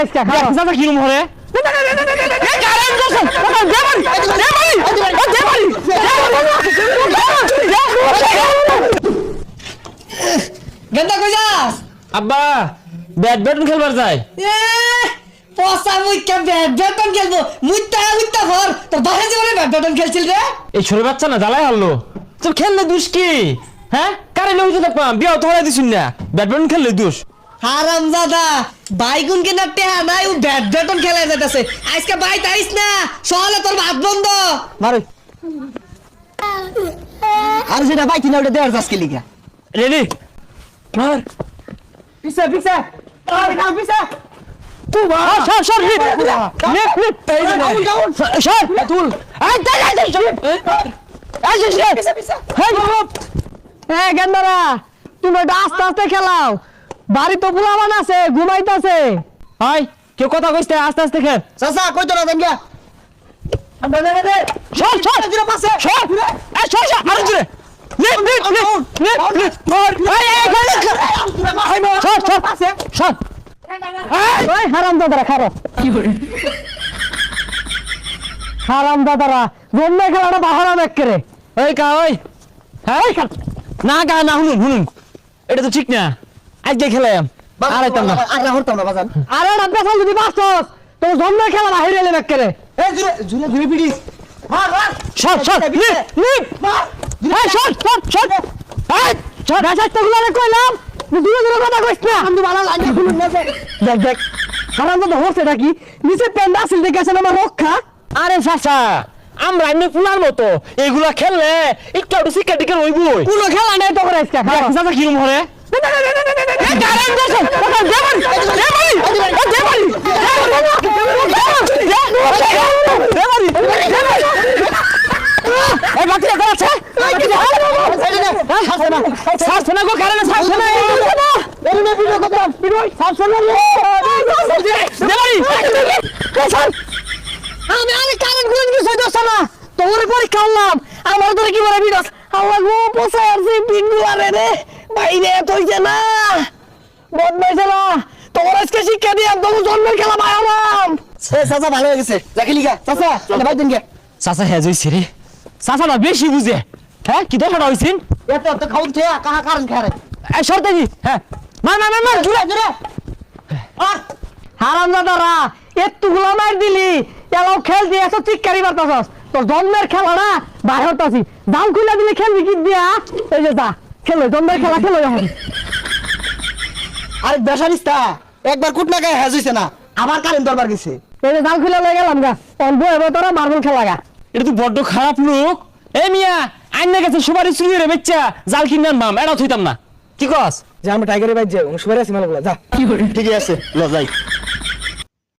আজকে দাদা কিরম হরে গেন্দা কই যাস আব্বা ব্যাডমিন্টন খেলবার যায় পসা মুইকা ব্যাডমিন্টন খেলবো মুইতা ভর তো বাহে জীবনে ব্যাডমিন্টন খেলছিল রে এই ছোট বাচ্চা না জ্বালাই হারলো তোর খেললে দোষ কি হ্যাঁ কারে লইতে দেখবা বিয়া তো হলাই দিছুন না ব্যাডমিন্টন খেললে দোষ হারামজাদা বাইগুন কেনার টেহা নাই ও ব্যাডমিন্টন খেলা যাইতাছে আজকে বাইতে আইস না সকালে তোর ভাত বন্ধ মারো আর যেটা বাইতি না ওটা দেওয়ার যাচ্ছে লিগা রেডি মার পিছে পিছে আরে না পিছে তুই সর সর লিপ লিপ এই না সর তুল আই তাই আই সর এই যে পিছে পিছে হ্যাঁ গেন্দারা তুমি এটা আস্তে আস্তে খেলাও বাড়ি তো বুলাবান আছে ঘুমাইতাছে হাই কেউ কথা কইতে আস্তে আস্তে খেল চাচা কই তো না দেঙ্গা আমরা দে সর সর জুরে পাশে সর এই সর সর আরে জুরে লিপ লিপ লিপ লিপ মার এই এই সর সর পাশে সর ওই হারাম দাদারা খারো কি করে হারাম দাদারা জন্মে খেলাটা বাহারা দেখ করে ওই কা ওই হ্যাঁ না গা না শুনুন শুনুন এটা তো ঠিক না আজকে খেলাম আড়াইতাম না আর হরতাম না বাজান আরে রাব্বা সাল যদি বাসছস তো জন্মে খেলা বাহিরে এলে দেখ করে এই জুরে জুরে জুরে পিডিস মার মার শট শট লিপ লিপ মার এই শট শট শট এই শট আসাতে গুলারে কইলাম দূরে দূরে কথা কইছ না আমি ভালো লাগে শুনুন না দেখ দেখ হারাম দাদা হচ্ছে কি নিচে পেন্ডা আসিল দেখেছ না আমার রক্ষা আরে চাচা আমরা এমনি ফুলার মতো এগুলা খেললে একটু একটু শিক্ষা টিকা হইবই কোনো খেলা নাই তো করে আজকে চাচা কিরম হরে আমি আরে কারেন্ট গুলো কিছু দোষ না তোর পরীক্ষা করলাম আমার তোর কি বলে বিরস আমার গো পোষায় আছে পিন্ডু আরে রে বাইরে তইছে না বদমাইছে না তোর আজকে শিক্ষা দিয়াম তোর জন্মের খেলা বায়ালাম এ চাচা ভালো হয়ে গেছে রাখি লিগা চাচা এটা ভাই দেনগে চাচা হ্যাঁ জইছে রে চাচাটা বেশি বুঝে হ্যাঁ কি দশাটা হইছিন এত তো খাউন থে কাহা কারণ খারে এই শর্তে দি হ্যাঁ মার মার মার মার জুরে জুরে আর হারামজাদারা এতগুলো মার দিলি এলাও খেল দিয়ে এত চিৎকারি মারতাছস তোর জন্মের খেলা না বাইরে হতাছি দাম খুলে দিলে খেলবি কি দিয়া এই যে যা খেলো জন্মের খেলা খেলো এখন আরে বেশারিস্তা একবার কুট না গায়ে হ্যাজ হইছে না আবার কারেন্ট দরবার গেছে এই যে দাম খুলে লয়ে গেলাম গা অন বইবে তোরা মার্বেল খেলা গা এটা তো বড্ড খারাপ লোক এই মিয়া আইনা গেছে সুপারি চুরি রে বাচ্চা জাল কিনান মাম এটাও থইতাম না কি কস যে আমরা টাইগারে বাইর যাই সুপারি আছে মালগুলা যা কি করে ঠিক আছে ল যাই